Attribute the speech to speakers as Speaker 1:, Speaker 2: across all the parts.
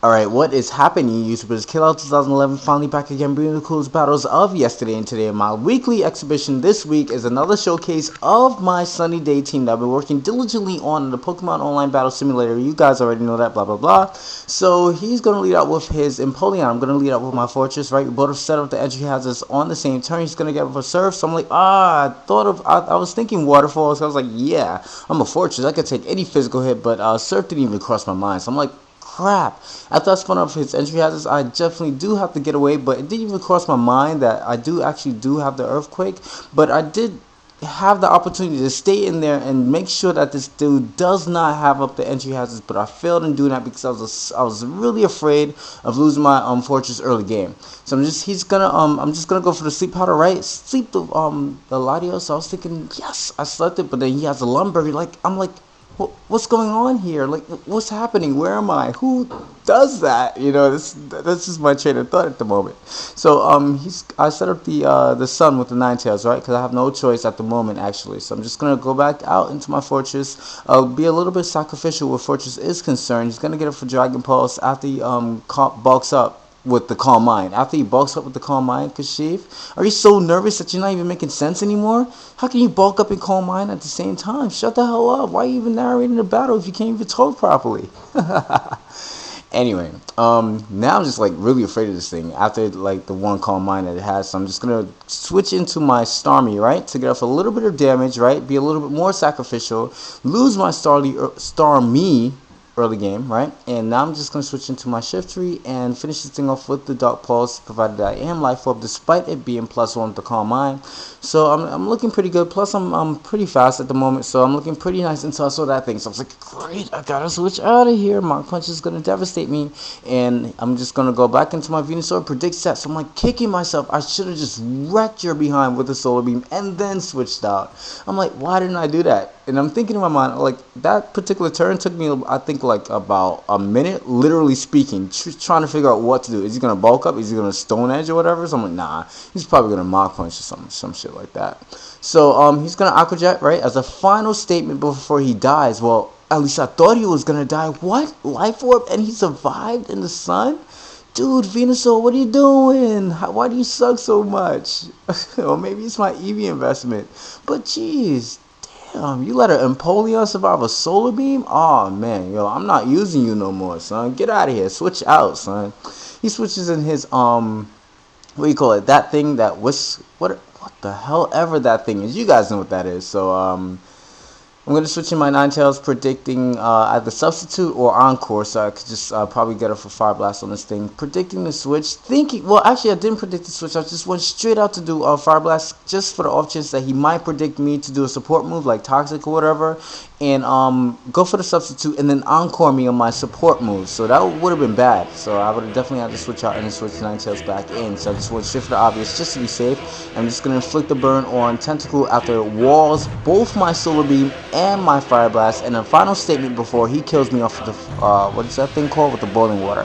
Speaker 1: Alright, what is happening, YouTubers? Killout 2011 finally back again, bringing the coolest battles of yesterday and today. My weekly exhibition this week is another showcase of my sunny day team that I've been working diligently on in the Pokemon Online Battle Simulator. You guys already know that, blah blah blah. So he's going to lead out with his Empoleon. I'm going to lead out with my Fortress, right? We both set up the entry hazards on the same turn. He's going to get with a Surf. So I'm like, I was thinking Waterfall. So I was like, yeah, I'm a Fortress. I could take any physical hit, but Surf didn't even cross my mind. So I'm like, crap. After I spun up his entry hazards, I definitely do have to get away, but it didn't even cross my mind that I do have the Earthquake, but I did have the opportunity to stay in there and make sure that this dude does not have up the entry hazards, but I failed in doing that because I was really afraid of losing my Fortress early game. So I'm just gonna go for the sleep powder, right? Sleep the Latios. So I was thinking, yes, I slept it, but then he has a Lumberry. I'm like, what's going on here? Like, what's happening? Where am I? Who does that? You know, that's just my train of thought at the moment. So I set up the Sun with the Ninetales, right? Because I have no choice at the moment, actually. So I'm just gonna go back out into my Fortress. I'll be a little bit sacrificial where Fortress is concerned. He's gonna get it for Dragon Pulse after he bulks up with the Calm Mind. After he bulks up with the Calm Mind, Kashif, are you so nervous that you're not even making sense anymore? How can you bulk up and Calm Mind at the same time? Shut the hell up. Why are you even narrating the battle if you can't even talk properly? Anyway, now I'm just like really afraid of this thing after like the one Calm Mind that it has. So I'm just gonna switch into my Starmie, right, to get off a little bit of damage, right, be a little bit more sacrificial, lose my Starmie early game, right? And now I'm just going to switch into my Shiftry and finish this thing off with the Dark Pulse, provided that I am Life Orb, despite it being +1 with the Calm Mind. So I'm looking pretty good. Plus I'm pretty fast at the moment, so I'm looking pretty nice until I saw that thing. So I was like, great, I gotta switch out of here. Mach Punch is going to devastate me, and I'm just going to go back into my Venusaur, predict set. So I'm like kicking myself. I should have just wrecked your behind with the Solar Beam and then switched out. I'm like, why didn't I do that? And I'm thinking in my mind, like, that particular turn took me, I think, like about a minute, literally speaking, trying to figure out what to do. Is he going to bulk up? Is he going to Stone Edge or whatever? So I'm like, nah, he's probably going to Mach Punch or some shit like that. So he's going to Aqua Jet, right, as a final statement before he dies. Well, at least I thought he was going to die. What? Life Orb? And he survived in the sun? Dude, Venusaur, what are you doing? Why do you suck so much? Or maybe it's my Eevee investment. But jeez, you let an Empoleon survive a Solar Beam? Oh man, yo, I'm not using you no more, son. Get out of here. Switch out, son. He switches in his what do you call it? That thing that was what the hell ever that thing is. You guys know what that is. So I'm going to switch in my Ninetales, predicting either Substitute or Encore, so I could just probably get her for Fire Blast on this thing. Predicting the switch, well, actually, I didn't predict the switch. I just went straight out to do Fire Blast, just for the off chance that he might predict me to do a support move, like Toxic or whatever, and go for the Substitute, and then Encore me on my support move. So that would have been bad. So I would have definitely had to switch out and then switch Ninetales back in. So I just went straight for the obvious, just to be safe. I'm just going to inflict the burn on Tentacle after it walls both my Solar Beam and my Fire Blast, and a final statement before he kills me off with the what is that thing called, with the boiling water.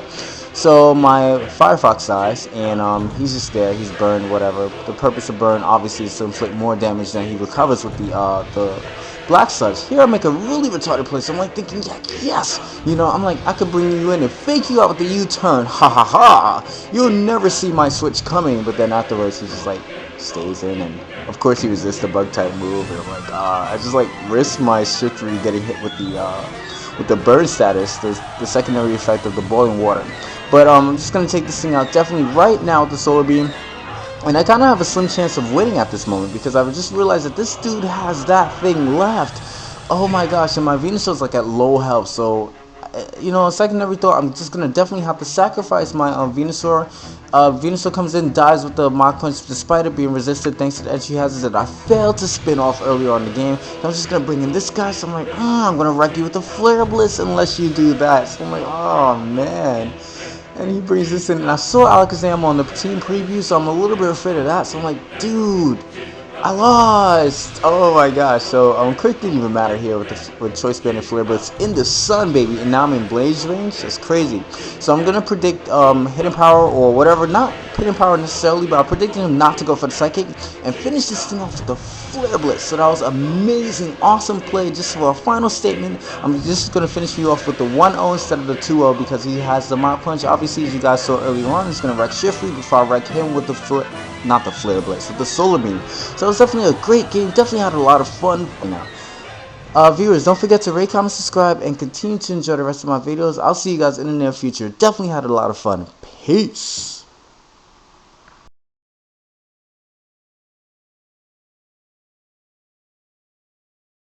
Speaker 1: So my Firefox dies, and he's just there, he's burned, whatever. The purpose of burn obviously is to inflict more damage than he recovers with the Black Sludge. Here I make a really retarded play, so I'm like thinking, yeah, yes, you know, I'm like, I could bring you in and fake you out with the U-turn, ha ha ha, you'll never see my switch coming. But then afterwards he's just like stays in, and of course he resists the bug type move, and I'm like, I just like risk my Shiftry getting hit with the burn status, the secondary effect of the boiling water. But I'm just gonna take this thing out definitely right now with the Solar Beam. And I kind of have a slim chance of winning at this moment, because I've just realized that this dude has that thing left. Oh my gosh, and my Venusaur's like at low health, so you know, secondary thought, I'm just gonna definitely have to sacrifice my Venusaur. Venusaur comes in, dies with the Mach Punch, despite it being resisted thanks to the entry hazards that I failed to spin off earlier on in the game. So I'm just gonna bring in this guy, so I'm like, I'm gonna wreck you with the Flare Blitz unless you do that. So I'm like, oh man. And he brings this in, and I saw Alakazam on the team preview, so I'm a little bit afraid of that. So I'm like, dude, I lost! Oh my gosh. So quick didn't even matter here with choice band and flare blitz in the sun, baby, and now I'm in blaze range. That's crazy. So I'm gonna predict hidden power or whatever, not hidden power necessarily, but I'm predicting him not to go for the psychic and finish this thing off with the flare blitz. So that was amazing, awesome play. Just for a final statement, I'm just gonna finish you off with the 1-0 instead of the 2-0 because he has the Mach Punch. Obviously, as you guys saw earlier on, it's gonna wreck Shiftly before I wreck him with the not the flare blitz, with the solar beam. So it was definitely a great game. Definitely had a lot of fun. Now, viewers, don't forget to rate, comment, subscribe, and continue to enjoy the rest of my videos. I'll see you guys in the near future. Definitely had a lot of fun. Peace.